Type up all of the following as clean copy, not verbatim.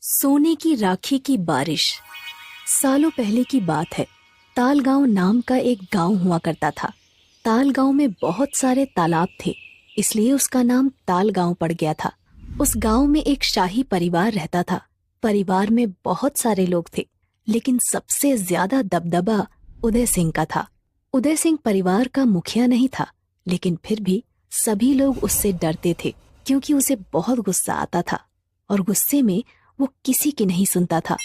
सोने की राखी की बारिश। सालों पहले की बात है। तालगांव नाम का एक गांव हुआ करता था। तालगांव में बहुत सारे तालाब थे, इसलिए उसका नाम तालगांव पड़ गया था। उस गांव में एक शाही परिवार रहता था। परिवार में बहुत सारे लोग थे, लेकिन सबसे ज्यादा दबदबा उदय सिंह का था। उदय सिंह परिवार का मुखिया नहीं था, लेकिन फिर भी सभी लोग उससे डरते थे, क्योंकि उसे बहुत गुस्सा आता था और गुस्से में वो किसी की नहीं सुनता था।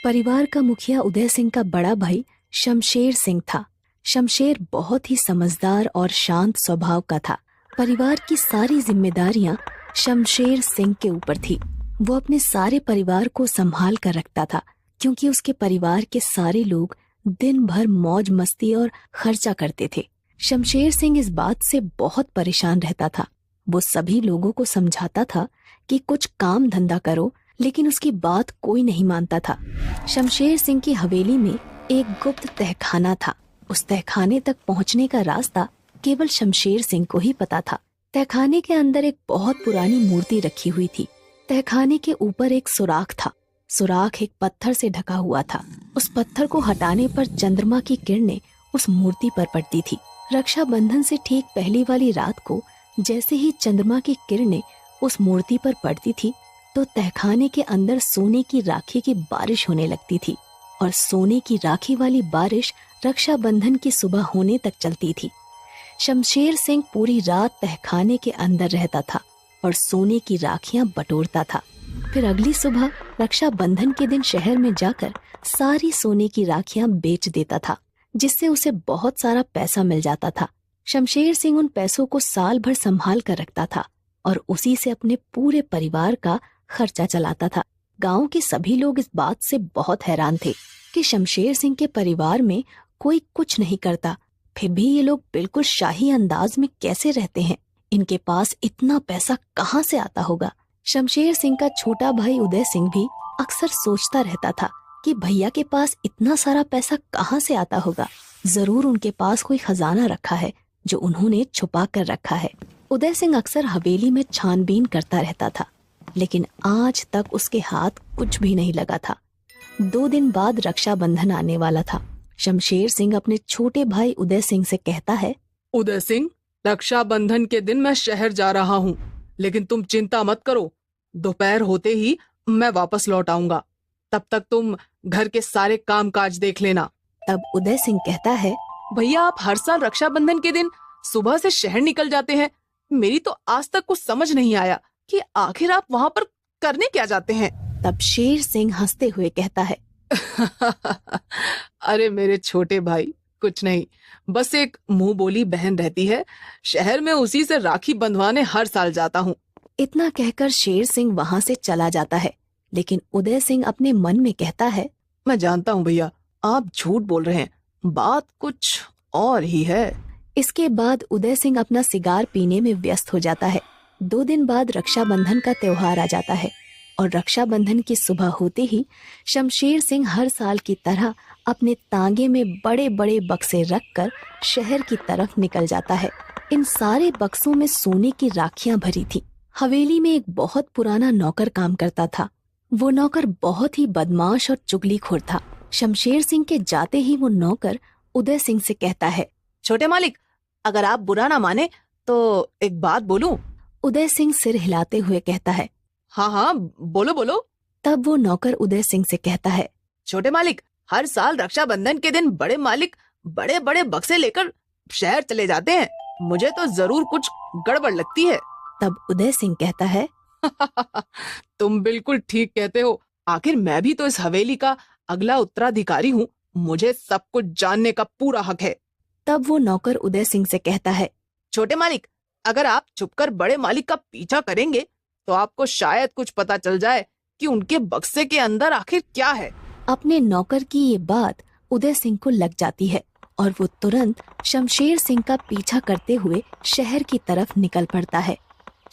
परिवार का मुखिया उदय सिंह का बड़ा भाई शमशेर सिंह था। शमशेर बहुत ही समझदार और शांत स्वभाव का था। परिवार की सारी जिम्मेदारियां शमशेर सिंह के ऊपर थी। वो अपने सारे परिवार को संभाल कर रखता था, क्योंकि उसके परिवार के सारे लोग दिन भर मौज मस्ती और खर्चा करते थे। शमशेर सिंह इस बात से बहुत परेशान रहता था। वो सभी लोगों को समझाता था कि कुछ काम धंधा करो, लेकिन उसकी बात कोई नहीं मानता था। शमशेर सिंह की हवेली में एक गुप्त तहखाना था। उस तहखाने तक पहुंचने का रास्ता केवल शमशेर सिंह को ही पता था। तहखाने के अंदर एक बहुत पुरानी मूर्ति रखी हुई थी। तहखाने के ऊपर एक सुराख था। सुराख एक पत्थर से ढका हुआ था। उस पत्थर को हटाने पर चंद्रमा की किरणें उस मूर्ति पर पड़ती थी। रक्षाबंधन से ठीक पहली वाली रात को जैसे ही चंद्रमा की किरणें उस मूर्ति पर पड़ती थी, तो तहखाने के अंदर सोने की राखी की बारिश होने लगती थी। और सोने की राखी वाली बारिश रक्षाबंधन की सुबह होने तक चलती थी। शमशेर सिंह पूरी रात तहखाने के अंदर रहता था और सोने की राखियां बटोरता था। फिर अगली सुबह रक्षाबंधन के दिन शहर में जाकर सारी सोने की राखियां बेच देता था, जिससे उसे बहुत सारा पैसा मिल जाता था। शमशेर सिंह उन पैसों को साल भर संभाल कर रखता था और उसी से अपने पूरे परिवार का खर्चा चलाता था। गांव के सभी लोग इस बात से बहुत हैरान थे कि शमशेर सिंह के परिवार में कोई कुछ नहीं करता, फिर भी ये लोग बिल्कुल शाही अंदाज में कैसे रहते हैं। इनके पास इतना पैसा कहाँ से आता होगा। शमशेर सिंह का छोटा भाई उदय सिंह भी अक्सर सोचता रहता था कि भैया के पास इतना सारा पैसा कहाँ से आता होगा। जरूर उनके पास कोई खजाना रखा है जो उन्होंने छुपा कर रखा है। उदय सिंह अक्सर हवेली में छानबीन करता रहता था, लेकिन आज तक उसके हाथ कुछ भी नहीं लगा था। 2 दिन बाद रक्षाबंधन आने वाला था। शमशेर सिंह अपने छोटे भाई उदय सिंह से कहता है, उदय सिंह, रक्षाबंधन के दिन मैं शहर जा रहा हूँ, लेकिन तुम चिंता मत करो, दोपहर होते ही मैं वापस लौट आऊंगा। तब तक तुम घर के सारे काम काज देख लेना। तब उदय सिंह कहता है, भैया, आप हर साल रक्षाबंधन के दिन सुबह से शहर निकल जाते हैं। मेरी तो आज तक कुछ समझ नहीं आया कि आखिर आप वहाँ पर करने क्या जाते हैं। तब शेर सिंह हंसते हुए कहता है, अरे मेरे छोटे भाई, कुछ नहीं, बस एक मुंह बोली बहन रहती है, शहर में उसी से राखी बंधवाने हर साल जाता हूँ। इतना कहकर शेर सिंह वहाँ से चला जाता है। लेकिन उदय सिंह अपने मन में कहता है, मैं जानता हूँ भैया, आप झूठ बोल रहे हैं, बात कुछ और ही है। इसके बाद उदय सिंह अपना सिगार पीने में व्यस्त हो जाता है। 2 दिन बाद रक्षाबंधन का त्योहार आ जाता है और रक्षाबंधन की सुबह होते ही शमशेर सिंह हर साल की तरह अपने तांगे में बड़े बड़े बक्से रखकर शहर की तरफ निकल जाता है। इन सारे बक्सों में सोने की राखियां भरी थी। हवेली में एक बहुत पुराना नौकर काम करता था। वो नौकर बहुत ही बदमाश और चुगलीखोर था। शमशेर सिंह के जाते ही वो नौकर उदय सिंह से कहता है, छोटे मालिक, अगर आप बुरा ना माने तो एक बात बोलूं? उदय सिंह सिर हिलाते हुए कहता है, हाँ हाँ, बोलो बोलो। तब वो नौकर उदय सिंह से कहता है, छोटे मालिक, हर साल रक्षाबंधन के दिन बड़े मालिक बड़े बड़े बक्से लेकर शहर चले जाते हैं, मुझे तो जरूर कुछ गड़बड़ लगती है। तब उदय सिंह कहता है, तुम बिल्कुल ठीक कहते हो, आखिर मैं भी तो इस हवेली का अगला उत्तराधिकारी हूँ, मुझे सब कुछ जानने का पूरा हक है। तब वो नौकर उदय सिंह से कहता है, छोटे मालिक, अगर आप छुपकर बड़े मालिक का पीछा करेंगे तो आपको शायद कुछ पता चल जाए कि उनके बक्से के अंदर आखिर क्या है। अपने नौकर की ये बात उदय सिंह को लग जाती है और वो तुरंत शमशेर सिंह का पीछा करते हुए शहर की तरफ निकल पड़ता है।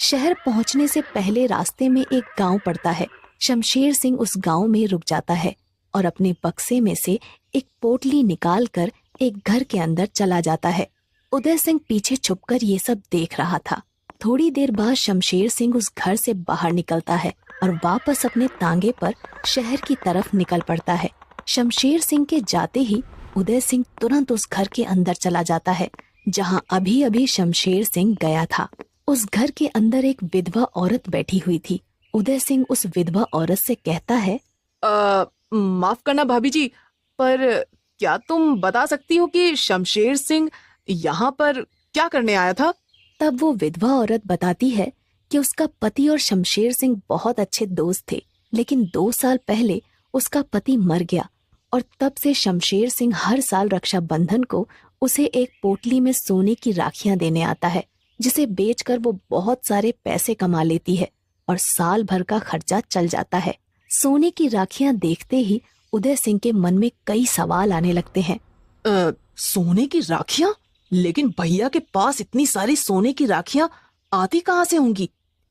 शहर पहुंचने से पहले रास्ते में एक गांव पड़ता है। शमशेर सिंह उस गांव में रुक जाता है और अपने बक्से में से एक पोटली निकालकर एक घर के अंदर चला जाता है। उदय सिंह पीछे छुपकर ये सब देख रहा था। थोड़ी देर बाद शमशेर सिंह उस घर से बाहर निकलता है और वापस अपने तांगे पर शहर की तरफ निकल पड़ता है। शमशेर सिंह के जाते ही उदय सिंह तुरंत उस घर के अंदर चला जाता है जहां अभी अभी शमशेर सिंह गया था। उस घर के अंदर एक विधवा औरत बैठी हुई थी। उदय सिंह उस विधवा औरत से कहता है, माफ करना भाभी जी, पर क्या तुम बता सकती हो कि शमशेर सिंह यहाँ पर क्या करने आया था? तब वो विधवा औरत बताती है कि उसका पति और शमशेर सिंह बहुत अच्छे दोस्त थे, लेकिन 2 साल पहले उसका पति मर गया और तब से शमशेर सिंह हर साल रक्षाबंधन को उसे एक पोटली में सोने की राखियां देने आता है, जिसे बेचकर वो बहुत सारे पैसे कमा लेती है और साल भर का खर्चा चल जाता है। सोने की राखियां देखते ही उदय सिंह के मन में कई सवाल आने लगते हैं। सोने की राखियां? लेकिन भैया के पास इतनी सारी सोने की राखियां आती कहाँ से होंगी?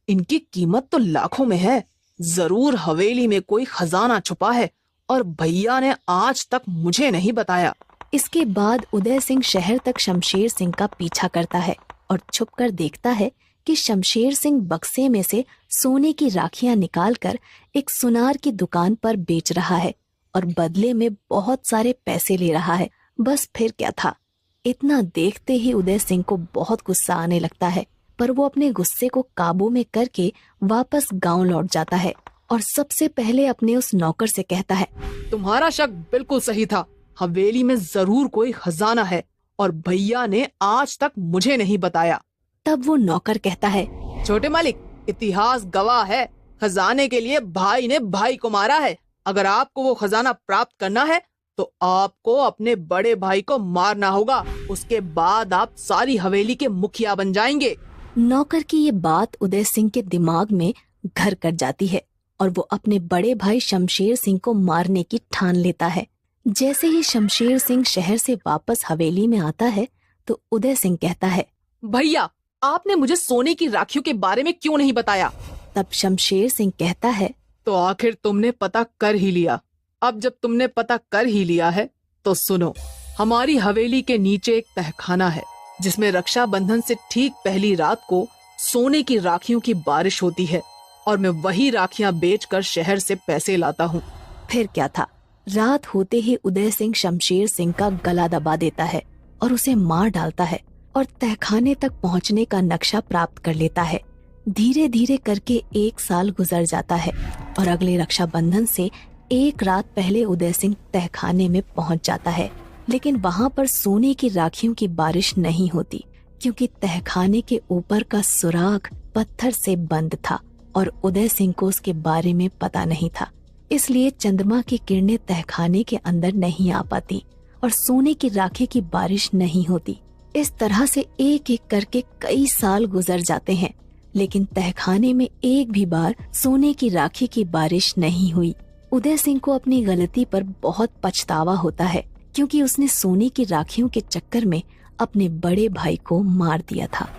इनकी कीमत तो लाखों में है। जरूर हवेली में कोई खजाना छुपा है और भैया ने आज तक मुझे नहीं बताया। इसके बाद उदय सिंह शहर तक शमशेर सिंह का पीछा करता है और छुपकर देखता है कि शमशेर सिंह बक्से में से सोने की राखियां निकालकर एक सुनार की दुकान पर बेच रहा है और बदले में बहुत सारे पैसे ले रहा है। बस फिर क्या था। इतना देखते ही उदय सिंह को बहुत गुस्सा आने लगता है, पर वो अपने गुस्से को काबू में करके वापस गांव लौट जाता है और सबसे पहले अपने उस नौकर से कहता है, तुम्हारा शक बिल्कुल सही था। हवेली में जरूर कोई खजाना है और भैया ने आज तक मुझे नहीं बताया। तब वो नौकर कहता है, छोटे मालिक, इतिहास गवाह है, खजाने के लिए भाई ने भाई को मारा है। अगर आपको वो खजाना प्राप्त करना है तो आपको अपने बड़े भाई को मारना होगा। उसके बाद आप सारी हवेली के मुखिया बन जाएंगे। नौकर की ये बात उदय सिंह के दिमाग में घर कर जाती है और वो अपने बड़े भाई शमशेर सिंह को मारने की ठान लेता है। जैसे ही शमशेर सिंह शहर से वापस हवेली में आता है तो उदय सिंह कहता है, भैया, आपने मुझे सोने की राखियों के बारे में क्यों नहीं बताया? तब शमशेर सिंह कहता है, तो आखिर तुमने पता कर ही लिया। अब जब तुमने पता कर ही लिया है तो सुनो, हमारी हवेली के नीचे एक तहखाना है जिसमें रक्षाबंधन से ठीक पहली रात को सोने की राखियों की बारिश होती है और मैं वही राखियां बेचकर शहर से पैसे लाता हूँ। फिर क्या था। रात होते ही उदय सिंह शमशेर सिंह का गला दबा देता है और उसे मार डालता है और तहखाने तक पहुँचने का नक्शा प्राप्त कर लेता है। धीरे धीरे करके 1 साल गुजर जाता है और अगले रक्षाबंधन से 1 रात पहले उदय सिंह तहखाने में पहुंच जाता है, लेकिन वहां पर सोने की राखियों की बारिश नहीं होती क्योंकि तहखाने के ऊपर का सुराग पत्थर से बंद था और उदय सिंह को उसके बारे में पता नहीं था। इसलिए चंद्रमा की किरणें तहखाने के अंदर नहीं आ पाती और सोने की राखी की बारिश नहीं होती। इस तरह से एक एक करके कई साल गुजर जाते हैं, लेकिन तहखाने में एक भी बार सोने की राखी की बारिश नहीं हुई। उदय सिंह को अपनी गलती पर बहुत पछतावा होता है क्योंकि उसने सोने की राखियों के चक्कर में अपने बड़े भाई को मार दिया था।